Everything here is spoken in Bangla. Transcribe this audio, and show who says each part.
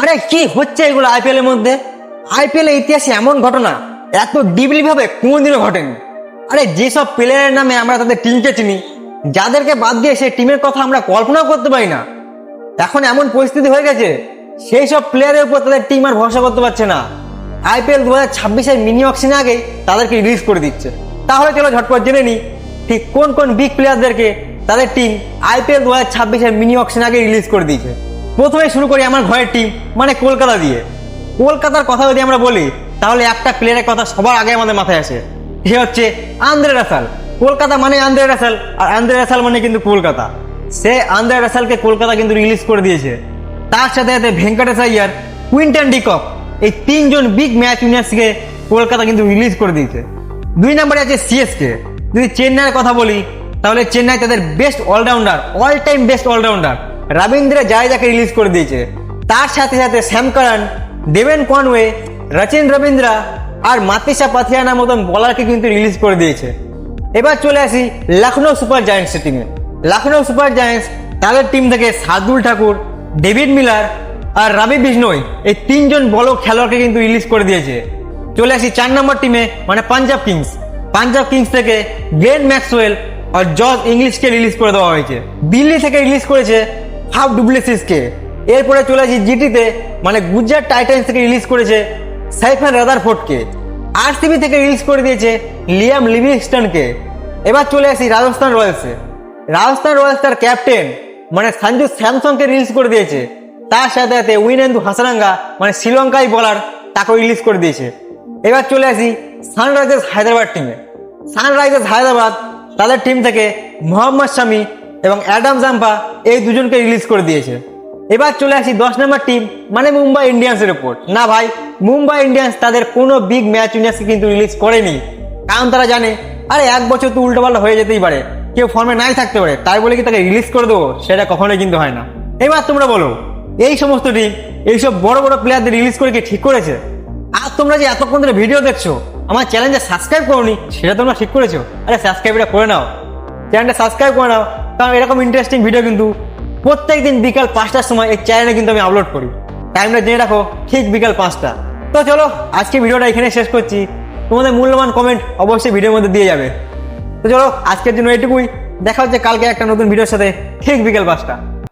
Speaker 1: আরে কি হচ্ছে এগুলো আইপিএল এর মধ্যে? আইপিএল এর ইতিহাসে এমন ঘটনা এত ডিপলি ভাবে কোনোদিনও ঘটেনি। আরে যেসব প্লেয়ারের নামে আমরা তাদের টিমকে চিনি, যাদেরকে বাদ দিয়ে সেই টিমের কথা আমরা কল্পনাও করতে পারি না, এখন এমন পরিস্থিতি হয়ে গেছে সেই সব প্লেয়ারের উপর তাদের টিম আর ভরসা করতে পারছে না। আইপিএল 2026-এর মিনি অকশনে আগেই তাদেরকে রিলিজ করে দিচ্ছে। তাহলে চলো ঝটপট জেনে নি ঠিক কোন কোন বিগ প্লেয়ারদেরকে তাদের টিম আইপিএল 2026-এর মিনি অকশন আগে রিলিজ করে দিয়েছে। প্রথমে শুরু করি আমার ঘরের টিম মানে কলকাতা দিয়ে। কলকাতার কথা যদি আমরা বলি তাহলে একটা প্লেয়ারের কথা সবার আগে আমাদের মাথায় আসে, সে হচ্ছে আন্দ্রে রাসেল। কলকাতা মানে আন্দ্রে রাসেল, আর আন্দ্রে রাসেল মানে কিন্তু কলকাতা। সে আন্দ্রে রাসেলকে কলকাতা কিন্তু রিলিজ করে দিয়েছে। তার সাথে সাথে ভেঙ্কটেশ আইয়ার, কুইন্টন ডিকক, এই তিনজন বিগ ম্যাচ উইনার্সকে কলকাতা কিন্তু রিলিজ করে দিয়েছে। 2 নম্বরে আছে সিএসকে। যদি চেন্নাইয়ের কথা বলি তাহলে চেন্নাই তাদের best all rounder, all time best all rounder Ravindra জাদেজাকে রিলিজ করে দিয়েছে। তার সাথে সাথে Sam Curran, Devon Conway, Rachin Ravindra আর মাতিসা পাথিয়ানার মতন বলারকে কিন্তু রিলিজ করে দিয়েছে। এবার চলে আসি লখনৌ সুপার জায়ান্টসের টিমে। লখনৌ সুপার জায়ান্টস তাদের টিম থেকে শার্দুল ঠাকুর, ডেভিড মিলার আর রবি বিষ্ণোই, এই তিনজন বড় খেলোয়াড়কে কিন্তু রিলিজ করে দিয়েছে। চলে আসি 4 নম্বর টিমে মানে পাঞ্জাব কিংস। পাঞ্জাব কিংস থেকে গ্লেন ম্যাক্সওয়েল আর জর্জ ইংলিশকে রিলিজ করে দেওয়া হয়েছে। দিল্লি থেকে রিলিজ করেছে ফাফ ডু প্লেসিসকে। এরপরে চলে আসি জিটিতে মানে গুজরাট টাইটান্স থেকে রিলিজ করেছে সাইফান রাদারফোর্ডকে। আরসিবি থেকে রিলিজ করে দিয়েছে লিয়াম লিভিংস্টনকে। এবার চলে আসি রাজস্থান রয়্যালসে। রাজস্থান রয়্যালস তার ক্যাপ্টেন মানে সঞ্জু স্যামসনকে রিলিজ করে দিয়েছে। তার সাথে সাথে উইনেন্দু হাসারাঙ্গা মানে শ্রীলঙ্কাই বলার, তাকে রিলিজ করে দিয়েছে। এবার চলে আসি সানরাইজার্স হায়দ্রাবাদ টিমে। সানরাইজার্স হায়দ্রাবাদ তাদের টিম থেকে মোহাম্মদ শামি এবং অ্যাডাম জাম্পা এই দুজনকে রিলিজ করে দিয়েছে। এবার চলে আসি 10 নম্বর টিম মানে মুম্বাই ইন্ডিয়ান্সের উপর। না ভাই, মুম্বাই ইন্ডিয়ান্স তাদের কোনো বিগ ম্যাচ উইনার্সকে কিন্তু রিলিজ করেনি, কারণ তারা জানে আরে এক বছর তো উল্টোপাল্টা হয়ে যেতেই পারে, কেউ ফর্মে নাই থাকতে পারে, তাই বলে কি তাকে রিলিজ করে দেবো? সেটা কখনোই কিন্তু হয় না। এবার তোমরা বলো, এই সমস্ত টিম এইসব বড় বড় প্লেয়ারদের রিলিজ করে কি ঠিক করেছে? আর তোমরা যে এতক্ষণ ধরে ভিডিও দেখছো আমার চ্যানেলটা সাবস্ক্রাইব করোনি, সেটা তোমরা ঠিক করেছো? আরে সাবস্ক্রাইবটা করে নাও, চ্যানেলটা সাবস্ক্রাইব করে নাও, কারণ এরকম ইন্টারেস্টিং ভিডিও কিন্তু প্রত্যেক দিন বিকাল 5টার সময় এই চ্যানেলে কিন্তু আমি আপলোড করি। টাইমটা জেনে রাখো, ঠিক বিকাল 5টা। তো চলো আজকে ভিডিওটা এখানে শেষ করছি। তোমাদের মূল্যবান কমেন্ট অবশ্যই ভিডিওর মধ্যে দিয়ে যাবে। তো চলো আজকের জন্য এটুকুই, দেখা হচ্ছে কালকে একটা নতুন ভিডিওর সাথে ঠিক বিকাল 5টা।